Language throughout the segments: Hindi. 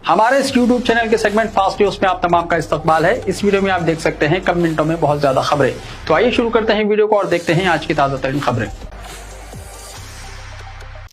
हमारे इस YouTube चैनल के सेगमेंट फास्ट न्यूज में आप तमाम का इस्तकबाल है। इस वीडियो में आप देख सकते हैं कम मिनटों में बहुत ज्यादा खबरें। तो आइए शुरू करते हैं वीडियो को और देखते हैं आज की ताजा तरीन खबरें।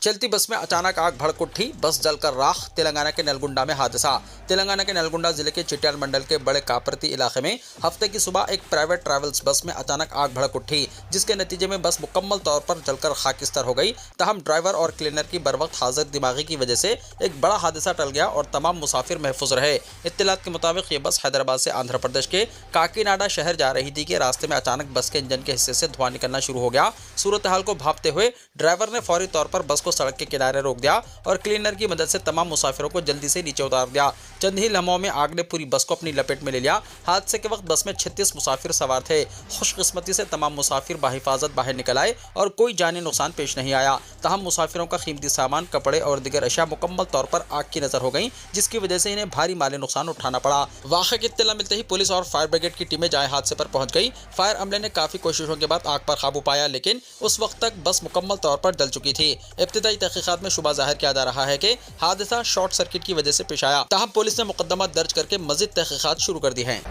चलती बस में अचानक आग भड़क उठी, बस जलकर राख। तेलंगाना के नलगुंडा में हादसा। तेलंगाना के नलगुंडा जिले के चिट्याल मंडल के बड़े कापरती इलाके में हफ्ते की सुबह एक प्राइवेट ट्रैवल्स बस में अचानक आग भड़क उठी, जिसके नतीजे में बस मुकम्मल तौर पर जलकर खाकिस्तान हो गई। तहम ड्राइवर और क्लीनर की बर वक्त हाजिर दिमागी की वजह से एक बड़ा हादसा टल गया और तमाम मुसाफिर महफूज रहे। इत्तलात के मुताबिक ये बस हैदराबाद से आंध्र प्रदेश के काकीनाडा शहर जा रही थी कि रास्ते में अचानक बस के इंजन के हिस्से से धुआं निकलना शुरू हो गया। सूरत हाल को भांपते हुए ड्राइवर ने फौरी तौर पर बस को सड़क के किनारे रोक दिया और क्लीनर की मदद से तमाम मुसाफिरों को जल्दी से नीचे उतार दिया। चंद ही लम्हों में आग ने पूरी बस को अपनी लपेट में ले लिया। हादसे के वक्त बस में 36 मुसाफिर सवार थे। खुशकिस्मती से तमाम मुसाफिर बाहिफाजत बाहर निकल आए और कोई जानी नुकसान पेश नहीं आया। तहम मुसाफिरों का कीमती सामान, कपड़े और दीगर अशिया मुकम्मल तौर पर आग की नजर हो गई, जिसकी वजह से इन्हें भारी माली नुकसान उठाना पड़ा। वाक़े की इत्तला मिलते ही पुलिस और फायर ब्रिगेड की टीमें जाए हादसे पर पहुंच गई। फायर अमले ने काफी कोशिशों के बाद आग पर काबू पाया, लेकिन उस वक्त तक बस मुकम्मल तौर पर जल चुकी थी। इब्तिदाई तहकीकात में शुबा जाहिर किया जा रहा है कि हादसा शॉर्ट सर्किट की वजह से पेश आया। तहम पुलिस ने मुकदमा दर्ज करके मजीद तहकीकात शुरू कर दी हैं।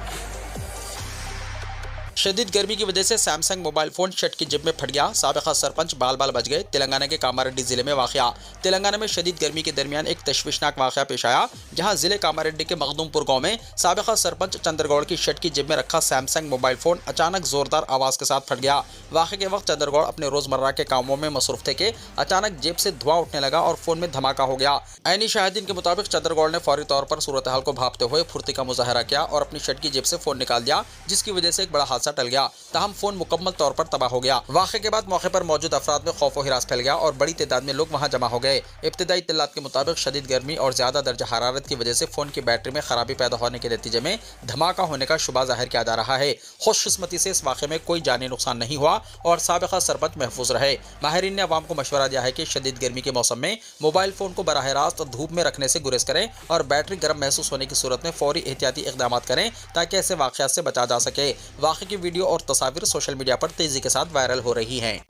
शदीद गर्मी की वजह से सैमसंग मोबाइल फोन शर्ट की जेब में फट गया, साबिका सरपंच बाल बाल बच गए। तेलंगाना के कामारेड्डी जिले में वाक़या। तेलंगाना में शदीद गर्मी के दरमियान एक तशवीशनाक वाक़या पेश आया, जहां जिले कामारेड्डी के मखदूमपुर गांव में साबिका सरपंच चंद्रगौड़ की शर्ट की जेब में रखा सैमसंग मोबाइल फोन अचानक जोरदार आवाज़ के साथ फट गया। वाक़े के वक्त चंद्रगौड़ अपने रोजमर्रा के कामों में मसरूफ थे कि अचानक जेब से धुआं उठने लगा और फोन में धमाका हो गया। ऐनी शाहिदीन के मुताबिक चंद्रगौड़ ने फौरी तौर पर सूरत हाल को भांपते हुए फुर्ती का मुजाहरा किया और अपनी शर्ट की जेब से फोन निकाल दिया, जिसकी वजह से एक बड़ा हादसा टल गया। तहम फोन मुकम्मल तौर पर तबाह हो गया। वाक़े के बाद मौके पर मौजूद अफराद में खौफ व हिरास फैल गया और बड़ी तादाद में लोग वहां जमा हो गए। इब्तिदाई इत्तलात के मुताबिक शदीद गर्मी और ज्यादा दर्जा हरारत की वजह से फोन की बैटरी में खराबी पैदा होने के नतीजे में धमाका होने का शुबा जाहिर किया जा रहा है। खुशकिस्मती से इस वाक़े में कोई जानी नुकसान नहीं हुआ और साबिका सरपंच महफूज रहे। माहिरीन ने अवाम को मशवरा दिया है कि शदीद गर्मी के मौसम में मोबाइल फोन को बराह रास्त धूप में रखने से गुरेज करें और बैटरी गर्म महसूस होने की सूरत में फौरी एहतियाती इक़दाम करें ताकि ऐसे वाक़यात से बचा जा सके। वाक़े की वीडियो और तस्वीर सोशल मीडिया पर तेजी के साथ वायरल हो रही हैं।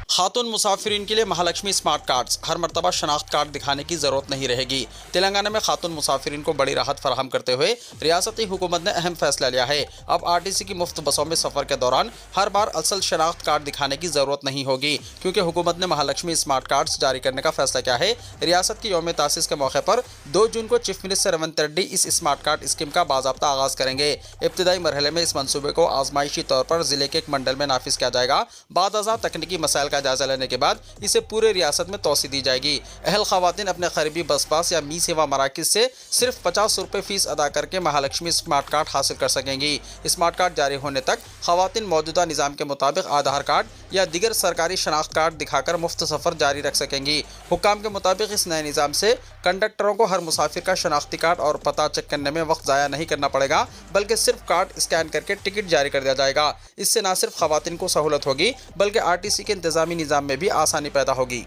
खातून मुसाफिरीन के लिए महालक्ष्मी स्मार्ट कार्ड्स, हर मरतबा शनाख्त कार्ड दिखाने की ज़रूरत नहीं रहेगी। तेलंगाना में खातून मुसाफिरीन को बड़ी राहत फराहम करते हुए रियासती हुकूमत ने अहम फैसला लिया है। अब आरटीसी की मुफ्त बसों में सफ़र के दौरान हर बार असल शनाख्त कार्ड दिखाने की ज़रूरत नहीं होगी, क्योंकि हुकूमत ने महालक्ष्मी स्मार्ट कार्ड्स जारी करने का फैसला किया है। रियासत की यौम तासीस के मौके पर 2 जून को चीफ मिनिस्टर रेवंत रेड्डी इस स्मार्ट कार्ड स्कीम का बाज़ाब्ता आगाज़ करेंगे। इब्तिदाई मरहले में इस मनसूबे को आजमाइशी तौर पर ज़िले के एक मंडल में नाफिज किया जाएगा। बाद अज़ा तकनीकी मसाइल का जायजा लेने के बाद इसे पूरे रियासत में तोसी दी जाएगी। अहल खवातीन अपने करीबी बस पास या मी सेवा मराकिज से सिर्फ 50 रुपये फीस अदा करके महालक्ष्मी स्मार्ट कार्ड हासिल कर सकेंगी। स्मार्ट कार्ड जारी होने तक खवातीन मौजूदा निज़ाम के मुताबिक आधार कार्ड या दीगर सरकारी शनाख्त कार्ड दिखाकर मुफ्त सफ़र जारी रख सकेंगी। हुक्काम के मुताबिक इस नए निज़ाम से कंडक्टरों को हर मुसाफिर का शनाख्ती कार्ड और पता चेक करने में वक्त ज़ाया नहीं करना पड़ेगा, बल्कि सिर्फ कार्ड स्कैन करके टिकट जारी कर दिया जाएगा। इससे न सिर्फ खवातीन को सहूलत होगी, बल्कि आरटीसी के इंतजामी निज़ाम में भी आसानी पैदा होगी।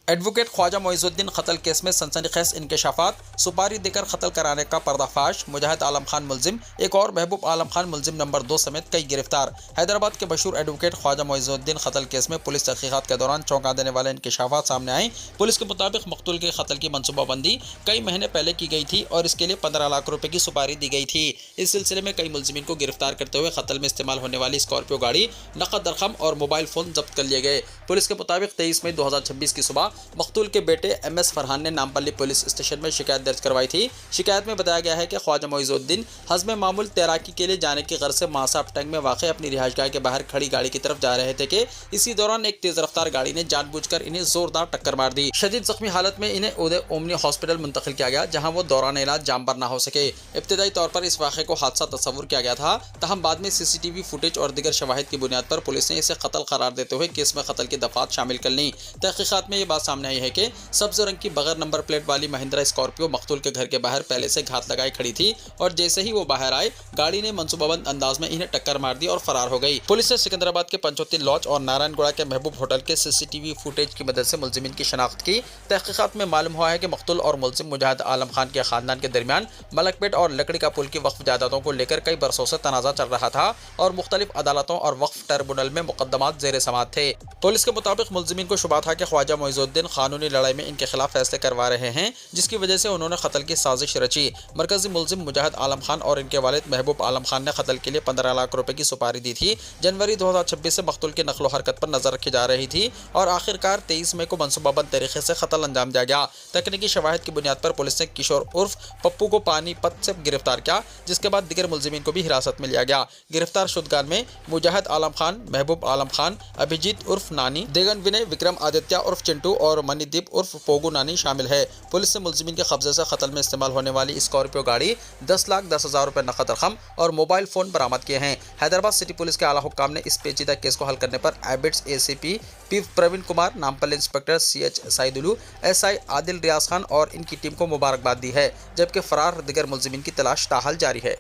एडवोकेट ख्वाजा मोइजुद्दीन कत्ल केस में सनसनीखेज इंकशाफात, सुपारी देकर कत्ल कराने का पर्दाफाश, मुजाहिद आलम खान मुलजिम, एक और महबूब आलम खान मुलजिम नंबर 2 समेत कई गिरफ्तार। हैदराबाद के मशहूर एडवोकेट ख्वाजा मोइजुद्दीन कत्ल केस में पुलिस तहकीकात के दौरान चौंका देने वाले इंकशाफात सामने आए। पुलिस के मुताबिक मकतूल के कत्ल की मनसूबाबंदी कई महीने पहले की गई थी और इसके लिए 15 लाख रुपए की सुपारी दी गई थी। इस सिलसिले में कई मुलजिमीन को गिरफ्तार करते हुए कत्ल में इस्तेमाल होने वाली स्कॉर्पियो गाड़ी, नकद रकम और मोबाइल फोन जब्त कर लिए गए। पुलिस के मुताबिक 23 मई 2026 की सुबह मकतूल के बेटे MS फरहान ने नामपल्ली पुलिस स्टेशन में शिकायत दर्ज करवाई थी। शिकायत में बताया गया है कि ख्वाजा मोइजुद्दीन हज़्म मामूल तैराकी के लिए जाने की गर्ज से मासाब टैंक में वाक़ अपनी रिहाइशगाह के बाहर खड़ी गाड़ी की तरफ जा रहे थे कि इसी दौरान एक तेज रफ्तार गाड़ी ने जानबूझकर इन्हें जोरदार टक्कर मार दी। शदीद जख्मी हालत में इन्हें उदय ओमनी हॉस्पिटल मुंतकिल किया गया, जहाँ वो दौरान इलाज जामबर न हो सके। इब्तिदाई तौर पर इस वाक़े को हादसा तस्वुर किया गया था, तहम बाद में CCTV फुटेज और दीगर शवाहिद की बुनियाद पर पुलिस ने इसे कत्ल करार देते हुए केस में कत्ल की दफात शामिल कर ली। तहकीकात में ये बात सामने आई है कि सब्ज रंग की बगैर नंबर प्लेट वाली महिंद्रा स्कॉर्पियो मकतूल के घर के बाहर पहले से घात लगाए खड़ी थी और जैसे ही वो बाहर आए गाड़ी ने मनसूबाबंद अंदाज में इन्हें टक्कर मार दी और फरार हो गई। पुलिस ने सिकंदराबाद के पंचोती लॉज और नारायणगुड़ा के महबूब होटल के CCTV फुटेज की मदद से मुलजिमीन की शनाख्त की। तहकीकात में मालूम हुआ है कि मकतूल और मुलजिम मुजाहिद आलम खान के खानदान के दरमियान मलकपेट और लकड़ी का पुल की वक्फ जायदादों को लेकर कई बरसों से तनाज़ा चल रहा था और मुख्तलिफ अदालतों और वक्फ ट्रिब्यूनल में मुकदमात ज़ेर समाअत थे। पुलिस के मुताबिक मुलजिमीन को शुबा था कि ख्वाजा मोइजुद्दीन मोइजुद्दीन कानूनी लड़ाई में इनके खिलाफ फैसले करवा रहे हैं, जिसकी वजह से उन्होंने कत्ल की साजिश रची। मरकजी मुलजिम मुजाहिद आलम खान और इनके वालिद महबूब आलम खान ने कत्ल के लिए 15 लाख रुपए की सुपारी दी थी। जनवरी 2026 से मकतूल की नकलो हरकत पर नजर रखी जा रही थी और आखिरकार 23 मई को मनसूबाबंद तरीके से कत्ल अंजाम दिया गया। तकनीकी शवाहिद की बुनियाद पर पुलिस ने किशोर उर्फ पप्पू को पानीपत से गिरफ्तार किया, जिसके बाद दीगर मुलजिमीन को भी हिरासत में लिया गया। गिरफ्तार शुदगान में मुजाहिद आलम खान, महबूब आलम खान, अभिजीत उर्फ नानी, देगन विनय, विक्रम आदित्य उर्फ चिंटू और मनीदीप उर्फ पोगू नानी शामिल है। पुलिस ने मुलजिमीन के कब्जे से कत्ल में इस्तेमाल होने वाली स्कॉर्पियो गाड़ी, 10,10,000 रुपए नकद रकम और मोबाइल फोन बरामद किए हैं। हैदराबाद सिटी पुलिस के आला हुक्काम ने इस पेचीदा केस को हल करने पर Abids ACP P Praveen Kumar, Nampally inspector CH Saidulu, SI Adil Riyaz Khan और इनकी टीम को मुबारकबाद दी है, जबकि फरार दिगर मुलजिमीन की तलाश ताहाल जारी है।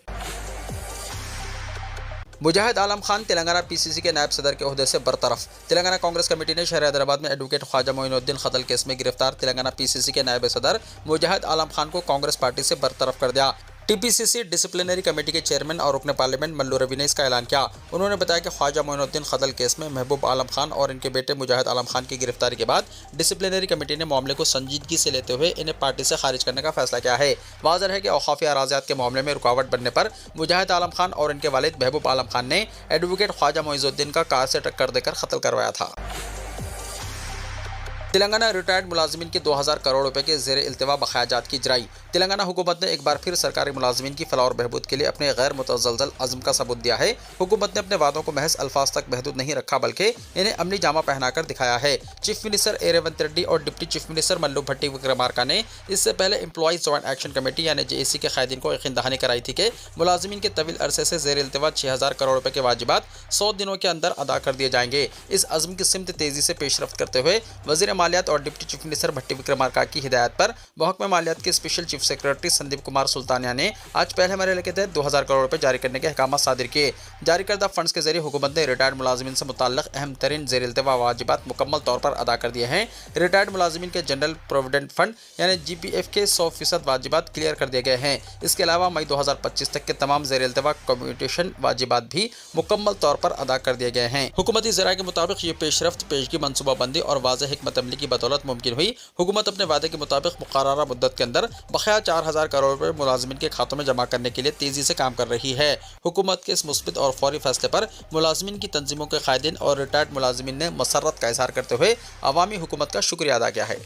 मुजाहिद आलम खान तेलंगाना PCC के नायब सदर के ओहदे से बरतरफ। तेलंगाना कांग्रेस कमेटी ने शहर हैदराबाद में एडवोकेट ख्वाजा मोइनुद्दीन कत्ल केस में गिरफ्तार तेलंगाना PCC के नायब सदर मुजाहिद आलम खान को कांग्रेस पार्टी से बरतरफ कर दिया। TPCC डिसिप्लिनरी कमेटी के चेयरमैन और रुकन पार्लियामेंट मल्लू रवि ने इसका ऐलान किया। उन्होंने बताया कि ख्वाजा मोइनुद्दीन कत्ल केस में महबूब आलम खान और इनके बेटे मुजाहिद आलम खान की गिरफ्तारी के बाद डिसिप्लिनरी कमेटी ने मामले को संजीदगी से लेते हुए इन्हें पार्टी से खारिज करने का फैसला किया है। वाज़ेह है कि औकाफी अराज़ियात के मामले में रुकावट बनने पर मुजाहिद आलम खान और इनके वालिद महबूब आलम खान ने एडवोकेट ख्वाजा मोइजुद्दीन का कार से टक्कर देकर कत्ल करवाया था। तेलंगाना रिटायर्ड मुलाजमीन के 2000 करोड़ रुपए के ज़ेर इल्तिवा बकायाजात की इजराई। तेलंगाना हुकूमत ने एक बार फिर सरकारी मुलाजमीन की फलाह और बहबूद के लिए अपने गैर मुतज़लज़ल अज़्म का सबूत दिया है। हुकूमत ने अपने वादों को महज अल्फाज तक महदूद नहीं रखा, बल्कि इन्हें अमली जामा पहनाकर दिखाया है। चीफ मिनिस्टर ए रेवंत रेड्डी और डिप्टी चीफ मिनिस्टर मल्लू भट्टी विक्रमार्का ने इससे पहले एम्प्लॉइज जॉइंट एक्शन कमेटी यानी JAC के कायदीन को यकीन दहानी कराई थी कि मुलाजमीन के तवील अरसे से ज़ेर इल्तिवा 6000 करोड़ रुपए के वाजिबात 100 दिनों के अंदर अदा कर दिए जाएंगे। इस अज़्म की सिमत तेज़ी से पेशरफ्त करते हुए वज़ीर मालियात और डिप्टी चीफ मिनिस्टर भट्टी विक्रमार्का की हिदायत पर महकमा मालियात के special chief secretary Sandeep Kumar Sultania ने आज पहले मरहले के तहत 2000 करोड़ रुपए जारी करने के अहकाम सादिर किए। जारी करदा फंड्स के जरिए हुकूमत ने रिटायर्ड मुलाजमीन से मुताल्लिक़ अहम तरीन ज़ेर इल्तिवा वाजिबात मुकम्मल तौर पर अदा कर दिए हैं। रिटायर्ड मुलाजमीन के जनरल प्रोविडेंट फंड यानी GPF के 100% वाजिबात क्लियर कर दिए गए हैं। इसके अलावा मई 2025 तक के तमाम ज़ेर इल्तिवा कम्यूटेशन वाजिबात भी मुकम्मल तौर पर अदा कर दिए गए हैं। हुकूमती ज़राए के मुताबिक ये पेशरफ्त पेशगी मनसूबाबंदी और वाज़ेह हिकमत अमली की बदौलत मुमकिन हुई। हुकूमत अपने वादे के मुताबिक मुकर्ररा मुद्दत के अंदर बकाया 4000 करोड़ रुपए मुलाजमीन के खातों में जमा करने के लिए तेजी से काम कर रही है। हुकूमत के इस मुस्बित और फौरी फैसले पर मुलाजमीन की तंजीमों के कायदीन और रिटायर्ड मुलाजमीन ने मसर्रत का इजहार करते हुए अवामी हुकूमत का शुक्रिया अदा किया है।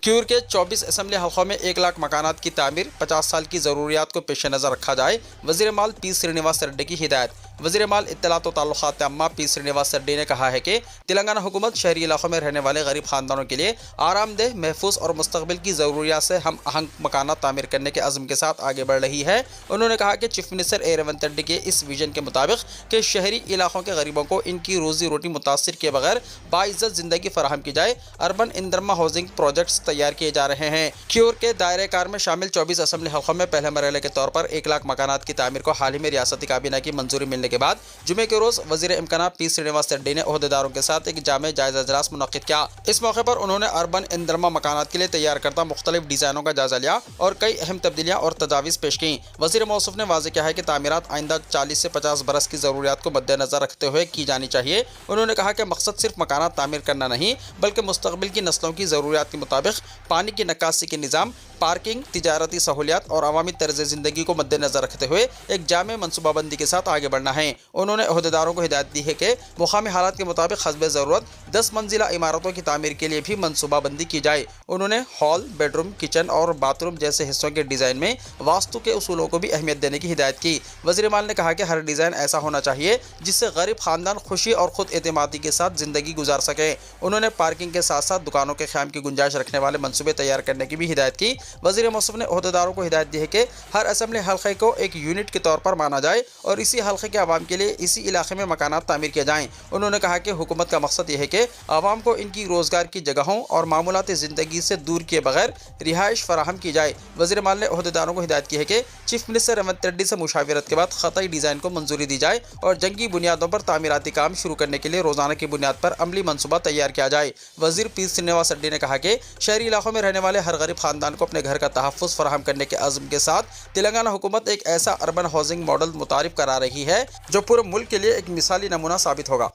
क्यूर के 24 असम्बली हल्कों में 1 लाख मकानात की तामीर, 50 साल की ज़रूरियात को पेश नज़र रखा जाए। वज़ीर माल P श्रीनिवास रेड्डी की हिदायत। वज़ीर माल इत्तलात व ताल्लुकात अम्मा P श्रीनिवास रेड्डी ने कहा है कि तेलंगाना हुकूमत शहरी इलाकों में रहने वाले गरीब खानदानों के लिए आरामदेह, महफूज और मुस्तकबिल की ज़रूरियात से हम आहंग मकानात तामीर करने के अज़्म के साथ आगे बढ़ रही है। उन्होंने कहा कि चीफ मिनिस्टर ए रेवंत रेड्डी के इस विजन के मुताबिक कि शहरी इलाकों के गरीबों को इनकी रोजी रोटी मुतासर किए बगैर बाइज़्ज़त ज़िंदगी फराहम की जाए, अर्बन इंदरमा हाउसिंग प्रोजेक्ट्स तैयार किए जा रहे हैं। क्यूर के दायरे कार में शामिल 24 असम्बली हल्कों में पहले मरहले के तौर पर 1 लाख मकानात की तामीर को हाल ही में रियासती काबीना की मंजूरी मिलने के बाद जुमे के रोज वजीर इम्कानात P श्रीनिवास रेड्डी ने ओहदेदारों के साथ एक जामे जायजा इजलास मुनक्किद किया। इस मौके पर उन्होंने अर्बन इंदरमा मकानात के लिए तैयार करता मुख्तलिफ डिजाइनों का जायजा लिया और कई अहम तब्दीलियाँ और तजावीज़ पेश की। वजीर मौसूफ ने वाज़ेह किया है कि तामीरात आइंदा 40 से 50 बरस की ज़रूरियात को मद्देनजर रखते हुए की जानी चाहिए। उन्होंने कहा कि मकसद सिर्फ मकानात तामीर करना नहीं, बल्कि मुस्तकबिल की नस्लों की ज़रूरियात के मुताबिक पानी की नक्कासी के निज़ाम, पार्किंग, तिजारती सहूलियात और अवामी तर्ज ज़िंदगी को मद्देनजर रखते हुए एक जामे मनसूबाबंदी के साथ आगे बढ़ना है। उन्होंने ओहदेदारों को हिदायत दी है कि मुकामी हालात के मुताबिक हस्बे ज़रूरत 10 मंजिला इमारतों की तामीर के लिए भी मनसूबाबंदी की जाए। उन्होंने हॉल, बेडरूम, किचन और बाथरूम जैसे हिस्सों के डिज़ाइन में वास्तु के उसूलों को भी अहमियत देने की हिदायत की। वज़ीर माल ने कहा कि हर डिज़ाइन ऐसा होना चाहिए जिससे गरीब खानदान खुशी और खुद एतमादी के साथ ज़िंदगी गुजार सके। उन्होंने पार्किंग के साथ साथ दुकानों के क़याम की गुंजाइश रखने वाले मनसूबे तैयार करने की भी हिदायत की। वज़ीर मौसूफ ने ओहदेदारों को हिदायत दी है कि हर असम्बली हल्के को एक यूनिट के तौर पर माना जाए और इसी हल्के के आवाम के लिए इसी इलाके में मकानात तामीर किए जाएँ। उन्होंने कहा कि हुकूमत का मकसद यह है कि आवाम को इनकी रोज़गार की जगहों और मामूलाती ज़िंदगी से दूर किए बगैर रिहाइश फराहम की जाए। वज़ीर माल ने ओहदेदारों को हिदायत की है कि चीफ मिनिस्टर रेवंत रेड्डी से मुशावरत के बाद ख़तई डिज़ाइन को मंजूरी दी जाए और जंगी बुनियादों पर तामीराती काम शुरू करने के लिए रोज़ाना की बुनियाद पर अमली मनसूबा तैयार किया जाए। वज़ीर P श्रीनिवास रेड्डी ने कहा कि शहरी इलाकों में रहने वाले हर गरीब खानदान को अपने घर का तहफ़्फ़ुज़ फराहम करने के अज़्म के साथ तेलंगाना हुकूमत एक ऐसा अर्बन हाउसिंग मॉडल मुतारिफ करा रही है जो पूरे मुल्क के लिए एक मिसाली नमूना साबित होगा।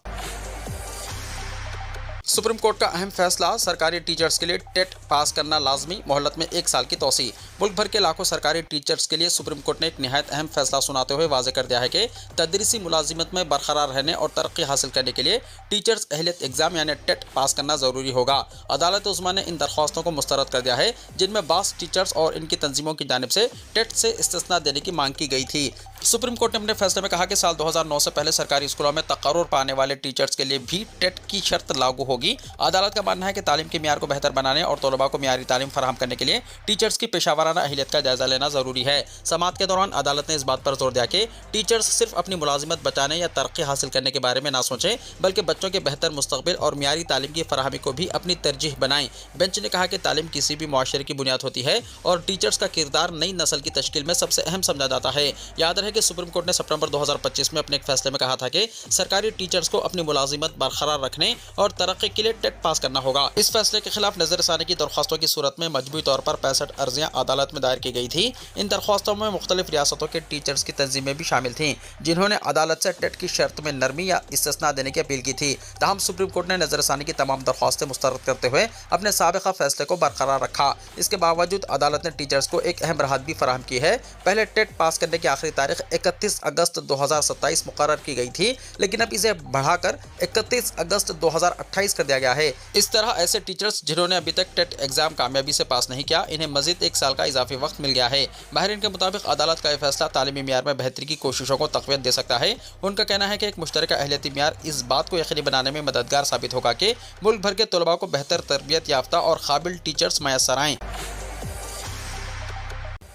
सुप्रीम कोर्ट का अहम फैसला, सरकारी टीचर्स के लिए टेट पास करना लाजमी, मोहलत में 1 साल की तोसी। मुल्क भर के लाखों सरकारी टीचर्स के लिए सुप्रीम कोर्ट ने एक निहायत अहम फैसला सुनाते हुए वाज़ेह कर दिया है कि तदरीसी मुलाजिमत में बरकरार रहने और तरक्की हासिल करने के लिए टीचर्स अहलियत एग्जाम यानी टेट पास करना ज़रूरी होगा। अदालत उस्मा ने इन दरख्वास्तों को मुस्तरद कर दिया है जिनमें बास टीचर्स और इनकी तंजीमों की जानिब से टेट से इस्तिस्ना देने की मांग की गई थी। सुप्रीम कोर्ट ने अपने फैसले में कहा कि साल 2009 से पहले सरकारी स्कूलों में तकर्रुर पाने वाले टीचर्स के लिए भी टेट की शर्त लागू होगी। अदालत का मानना है कि तालीम के मियार को बेहतर बनाने और तलबा को मियारी तालीम फराहम करने के लिए टीचर्स की पेशावराना अहलियत का जायजा लेना जरूरी है। समाअत के दौरान अदालत ने इस बात पर जोर दिया कि टीचर्स सिर्फ अपनी मुलाजिमत बचाने या तरक्की हासिल करने के बारे में ना सोचें, बल्कि बच्चों के बेहतर मुस्तकबिल और मियारी तालीम की फराहमी को भी अपनी तरजीह बनाएं। बेंच ने कहा कि तालीम किसी भी मुआशरे की बुनियाद होती है और टीचर्स का किरदार नई नस्ल की तश्कील में सबसे अहम समझा जाता है। याद रहे कि सुप्रीम कोर्ट ने सितंबर 2025 में अपने एक फैसले में कहा था कि सरकारी टीचर्स को अपनी मुलाजिमत बरकरार रखने और तरक्की के लिए टेट पास करना होगा। इस फैसले के खिलाफ नजरसानी की दरख्वास्तों की सूरत में मजबूरी तौर पर 65 अर्जियां अदालत में दायर की गई थी। इन दरख्वास्तों में मुख्तलिफ रियासतों के टीचर्स की तंजीमें भी शामिल थीं, जिन्होंने अदालत से टेट की शर्त में नरमी या इस्तिस्ना देने की अपील की थी। ताहम सुप्रीम कोर्ट ने नजरसानी की तमाम दरख्वास्तें मुस्तरद करते हुए अपने साबिक़ा फैसले को बरकरार रखा। इसके बावजूद अदालत ने टीचर्स को एक अहम राहत भी फराहम की है। पहले टेट पास करने की आखिरी तारीख 31 अगस्त 2027 मुकर्रर की गई थी, लेकिन अब इसे बढ़ाकर 31 अगस्त 2028 कर दिया गया है। इस तरह ऐसे टीचर्स जिन्होंने अभी तक टेट एग्जाम कामयाबी से पास नहीं किया, इन्हें मजीद 1 साल का इजाफी वक्त मिल गया है। माहिरीन के मुताबिक अदालत का यह फैसला तालीमी मियार में बेहतरी की कोशिशों को तक़वियत दे सकता है। उनका कहना है कि एक मुश्तरका अहलियती मियार इस बात को यकीनी बनाने में मददगार साबित होगा कि मुल्क भर के तलबा को बेहतर तरबियत याफ्ता और काबिल टीचर्स मैसर आएँ।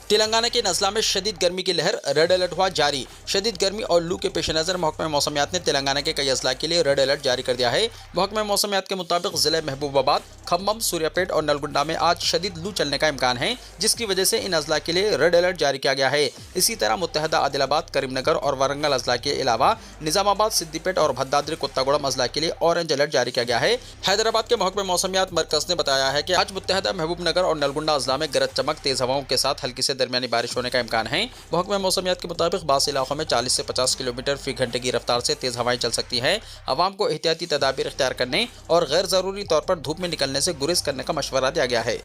तेलंगाना के नज़ला में शदीद गर्मी की लहर, रेड अलर्ट हुआ जारी। शदीद गर्मी और लू के पेश नज़र महकमा मौसमियात ने तेलंगाना के कई अजला के लिए रेड अलर्ट जारी कर दिया है। महकमा मौसमियात के मुताबिक ज़िले महबूबाबाद, खम्मम, सूर्यापेट और नलगुंडा में आज शदीद लू चलने का इम्कान है, जिसकी वजह से इन अजला के लिए रेड अलर्ट जारी किया गया है। इसी तरह मुत्तहदा आदिलाबाद, करीमनगर और वारंगल अजला के अलावा निज़ामाबाद, सिद्दीपेट और भद्दाद्री कोत्तागुड़म अजला के लिए ऑरेंज अलर्ट जारी किया गया है। हैदराबाद के महकमा मौसमियात मरकज़ ने बताया है कि आज मुत्तहदा महबूबनगर और नलगुंडा अजला में गरज चमक, तेज़ हवाओं के साथ हल्की से दरमियानी बारिश होने का इम्कान है। महकमा मौसमियात के मुताबिक बास इलाकों में 40 से 50 किलोमीटर फी घंटे की रफ्तार से तेज हवाएं चल सकती हैं। अवाम को एहतियाती तदाबीर इख्तियार करने और गैर ज़रूरी तौर पर धूप में निकलने से गुरेज करने का मशवरा दिया गया है।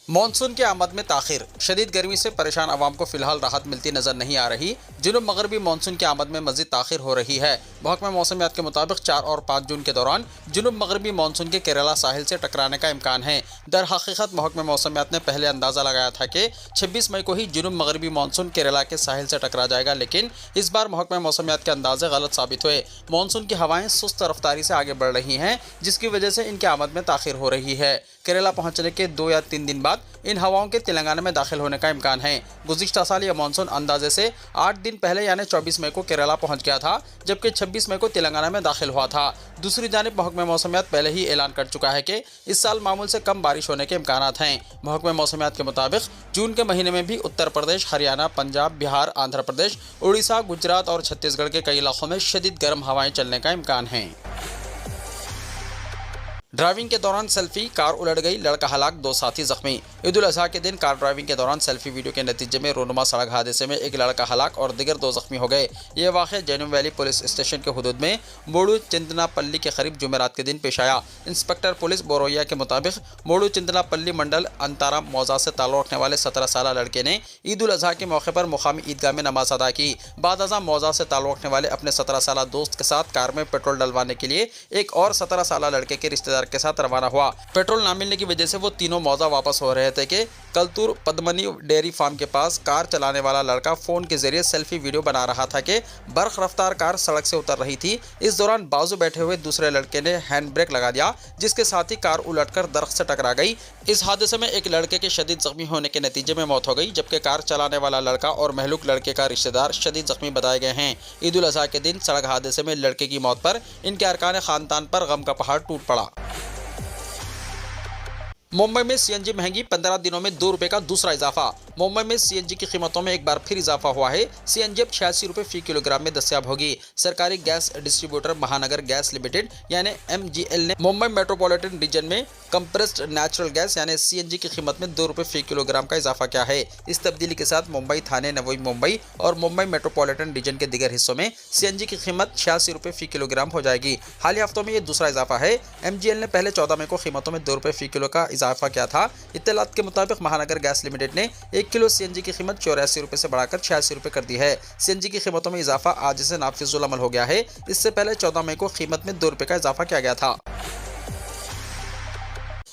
मॉनसून की आमद में ताखिर, शदीद गर्मी से परेशान अवाम को फिलहाल राहत मिलती नजर नहीं आ रही। जुनूब मगरबी मॉनसून की आमद में मजीद ताखिर हो रही है। महकमा मौसमियात के मुताबिक 4 और 5 जून के दौरान जुनूब मगरबी मॉनसून के केरला साहिल से टकराने का इम्कान है। दर हकीकत महकमा मौसमियात ने पहले अंदाज़ा लगाया था कि 26 मई को ही जुनूब मगरबी मॉनसून केरला के साहिल से टकरा जाएगा, लेकिन इस बार महकमा मौसमियात के अंदाजे गलत साबित हुए। मॉनसून की हवाएं सुस्त रफ्तारी से आगे बढ़ रही हैं, जिसकी वजह से इनकी आमद में ताखिर हो रही है। केरला पहुंचने के 2 या 3 दिन बाद इन हवाओं के तेलंगाना में दाखिल होने का इम्कान है। गुज़िश्ता साल यह मानसून अंदाजे से 8 दिन पहले यानी 24 मई को केरला पहुंच गया था, जबकि 26 मई को तेलंगाना में दाखिल हुआ था। दूसरी जानिब महकमा मौसमियात पहले ही ऐलान कर चुका है कि इस साल मामूल से कम बारिश होने के इम्कानात हैं। महकमा मौसमियात के मुताबिक जून के महीने में भी उत्तर प्रदेश, हरियाणा, पंजाब, बिहार, आंध्र प्रदेश, उड़ीसा, गुजरात और छत्तीसगढ़ के कई इलाकों में शदीद गर्म हवाएं चलने का इम्कान है। ड्राइविंग के दौरान सेल्फी, कार उलट गई, लड़का हलाक, 2 साथी जख्मी। ईद उल अजहा के दिन कार ड्राइविंग के दौरान सेल्फी वीडियो के नतीजे में रोनुमा सड़क हादसे में एक लड़का हलाक और दिगर 2 जख्मी हो गए। ये वाक़या जैनुम वैली पुलिस स्टेशन के हुदूद में मोड़ू चिंतनापल्ली के करीब जुमेरात के दिन पेश आया। इंस्पेक्टर पुलिस बोरोया के मुताबिक मोड़ू चिंतनापल्ली मंडल अंतारा मौजा से ताल्लुक़ रखने वाले 17 साल लड़के ने ईद उल अजहा के मौके पर मुकामी ईदगाह में नमाज अदा की। बाद अज़ा मौजा से ताल्लुक़ रखने वाले अपने 17 साल दोस्त के साथ कार में पेट्रोल डलवाने के लिए एक और 17 साल लड़के के रिश्तेदार के साथ रवाना हुआ। पेट्रोल ना मिलने की वजह से वो तीनों मौजा वापस हो रहे थे कि कलतूर पद्मनी डेयरी फार्म के पास कार चलाने वाला लड़का फोन के जरिए सेल्फी वीडियो बना रहा था कि बर्फ रफ्तार कार सड़क से उतर रही थी। इस दौरान बाजू बैठे हुए दूसरे लड़के ने हैंड ब्रेक लगा दिया, जिसके साथ ही कार उलटकर दरख्त से टकरा गई। इस हादसे में एक लड़के के शदीद जख्मी होने के नतीजे में मौत हो गई, जबकि कार चलाने वाला लड़का और महलूक लड़के का रिश्तेदार शदीद जख्मी बताए गए हैं। ईद उल अजहा के दिन सड़क हादसे में लड़के की मौत पर इनके अरकान खानदान पर गम का पहाड़ टूट पड़ा। मुंबई में सीएनजी महंगी, 15 दिनों में 2 रुपए का दूसरा इजाफा। मुंबई में सीएनजी की कीमतों में एक बार फिर इजाफा हुआ है। सीएनजी अब 86 रुपए फी किलोग्राम में दस्तयाब होगी। सरकारी गैस डिस्ट्रीब्यूटर महानगर गैस लिमिटेड यानी MGL ने मुंबई मेट्रोपॉलिटन रीजन में कंप्रेस्ड नेचुरल गैस यानी सीएनजी की कीमत में 2 रुपए फी किलोग्राम का इजाफा किया है। इस तब्दीली के साथ मुंबई, थाने, नवी मुंबई और मुंबई मेट्रोपॉलिटन रीजन के दिगर हिस्सों में सीएनजी की कीमत 86 रुपए फी किलोग्राम हो जाएगी। हालिया हफ्तों में ये दूसरा इजाफा है। MGL ने पहले 14 मई को कीमतों में 2 रुपए फी किलो का इजाफा किया था। इत्तलात के मुताबिक महानगर गैस लिमिटेड ने 1 किलो सीएनजी की कीमत 84 रुपए से बढ़ाकर 86 रुपए कर दी है। सीएनजी की कीमतों में इजाफा आज से नाफिजुल अमल हो गया है। इससे पहले 14 मई को कीमत में 2 रुपए का इजाफा किया गया था।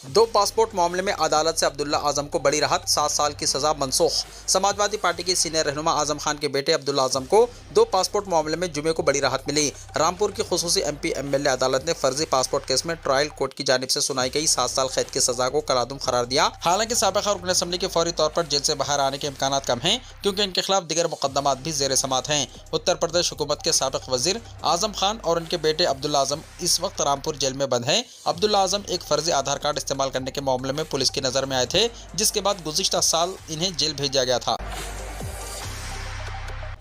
2 पासपोर्ट मामले में अदालत से अब्दुल्ला आजम को बड़ी राहत, 7 साल की सजा मनसूख। समाजवादी पार्टी के सीनियर रहनुमा आजम खान के बेटे अब्दुल्ला आजम को 2 पासपोर्ट मामले में जुमे को बड़ी राहत मिली। रामपुर की खुसूसी MP MLA अदालत ने फर्जी पासपोर्ट केस में ट्रायल कोर्ट की जानिब से सुनाई गई 7 साल कैद की सजा को कलादुम करार दिया। हालांकि साबिक़ा रुकन असम्बली के फौरी तौर पर जेल से बाहर आने के इम्कान कम हैं, क्योंकि इनके खिलाफ दिगर मुकदमात भी जेर समात हैं। उत्तर प्रदेश हुकूमत के साबिक़ वजीर आजम खान और उनके बेटे अब्दुल्ला आजम इस वक्त रामपुर जेल में बंद हैं। अब्दुल्ला आजम एक फर्जी आधार कार्ड इस्तेमाल करने के मामले में पुलिस की नजर में आए थे, जिसके बाद गुज़िश्ता साल इन्हें जेल भेजा गया था।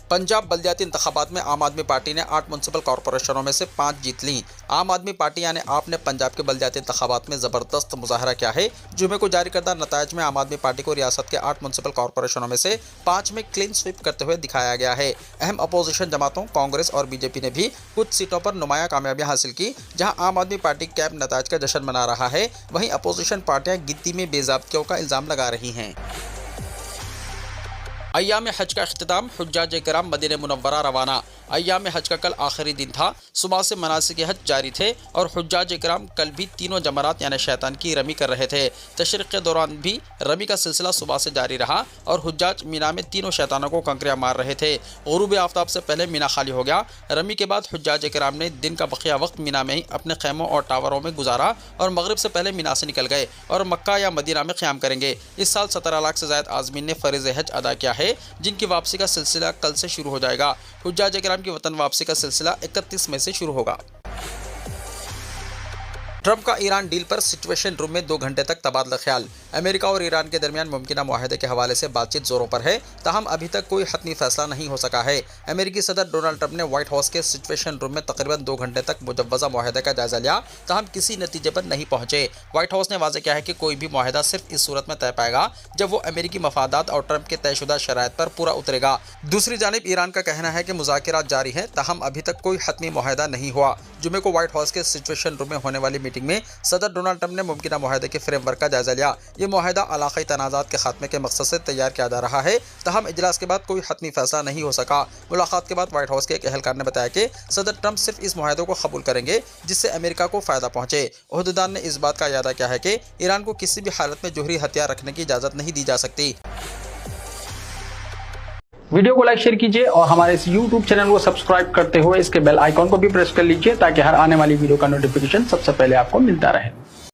पंजाब बल्दियाती इंतखाबात में आम आदमी पार्टी ने 8 म्युनिसिपल कॉरपोरेशनों में से 5 जीत लीं। आम आदमी पार्टी यानी आप ने पंजाब के बल्दियाती इंतखाबात में ज़बरदस्त मुजाहरा किया है। जुमे को जारी करदा नतायज में आम आदमी पार्टी को रियासत के 8 म्युनिसिपल कॉरपोरेशनों में से 5 में क्लीन स्वीप करते हुए दिखाया गया है। अहम अपोजिशन जमातों कांग्रेस और BJP ने भी कुछ सीटों पर नुमाया कामयाबियां हासिल की। जहां आम आदमी पार्टी कैंप नतायज का जश्न मना रहा है, वहीं अपोजिशन पार्टियां गिनती में बेज़ाब्तियों का इल्ज़ाम लगा रही हैं। अय्याम हज का अख्तिताम, हुज्जाज किराम मदीना मुनव्वरा रवाना। अय्याम हज का कल आखिरी दिन था। सुबह से मनासिक हज जारी थे और हुज्जाज किराम कल भी तीनों जमरात यानी शैतान की रमी कर रहे थे। तशरीक़ के दौरान भी रमी का सिलसिला सुबह से जारी रहा और हुज्जाज मीना में तीनों शैतानों को कंकरियां मार रहे थे। गुरूब आफ्ताब से पहले मीना खाली हो गया। रमी के बाद हुज्जाज किराम ने दिन का बकिया वक्त मीना में ही अपने खैमों और टावरों में गुजारा और मगरिब से पहले मीना से निकल गए और मक्का या मदीना में क़याम करेंगे। इस साल 17 लाख से ज़ायद आज़मीन ने फ़रीज़ हज अदा किया है, जिनकी वापसी का सिलसिला कल से शुरू हो जाएगा। हुज्जाज किराम की वतन वापसी का सिलसिला 31 मई से शुरू होगा। ट्रंप का ईरान डील पर सिचुएशन रूम में 2 घंटे तक तबादला ख्याल। अमेरिका और ईरान के दरमियान मुमकिन मुआहदे के हवाले से बातचीत जोरों पर है, ताहम अभी तक कोई हतमी फैसला नहीं हो सका है। अमेरिकी सदर डोनाल्ड ट्रंप ने व्हाइट हाउस के सिचुएशन रूम में तकरीबन 2 घंटे तक मुजव्वज़ा मुआहदे का जायजा लिया, ताहम किसी नतीजे पर नहीं पहुंचे। व्हाइट हाउस ने वाज़ेह किया है कि कोई भी मुआहदा सिर्फ इस सूरत में तय पाएगा जब वो अमेरिकी मफादात और ट्रंप के तयशुदा शराइत पर पूरा उतरेगा। दूसरी जानिब ईरान का कहना है कि मुज़ाकिरात जारी हैं, ताहम अभी तक कोई हतमी मुआहदा नहीं हुआ। जुमे को व्हाइट हाउस के सिचुएशन रूम में होने वाली मीटिंग में सदर डोनाल्ड ट्रंप ने मुमकिन मुआहदे के फ्रेमवर्क का जायजा लिया। ये मुआहदा इलाक़ाई तनाज़ात के खात्मे के मकसद से तैयार किया जा रहा है, ताहम इजलास के बाद कोई हतमी फैसला नहीं हो सका। मुलाकात के बाद व्हाइट हाउस के एक अहलकार ने बताया कि सदर ट्रंप सिर्फ इस मुआहदे को कबूल करेंगे जिससे अमेरिका को फ़ायदा पहुंचे। ओहदेदार ने इस बात का यादा किया है कि ईरान को किसी भी हालत में जोहरी हथियार रखने की इजाज़त नहीं दी जा सकती। वीडियो को लाइक शेयर कीजिए और हमारे इस YouTube चैनल को सब्सक्राइब करते हुए इसके बेल आइकॉन को भी प्रेस कर लीजिए, ताकि हर आने वाली वीडियो का नोटिफिकेशन सबसे पहले आपको मिलता रहे।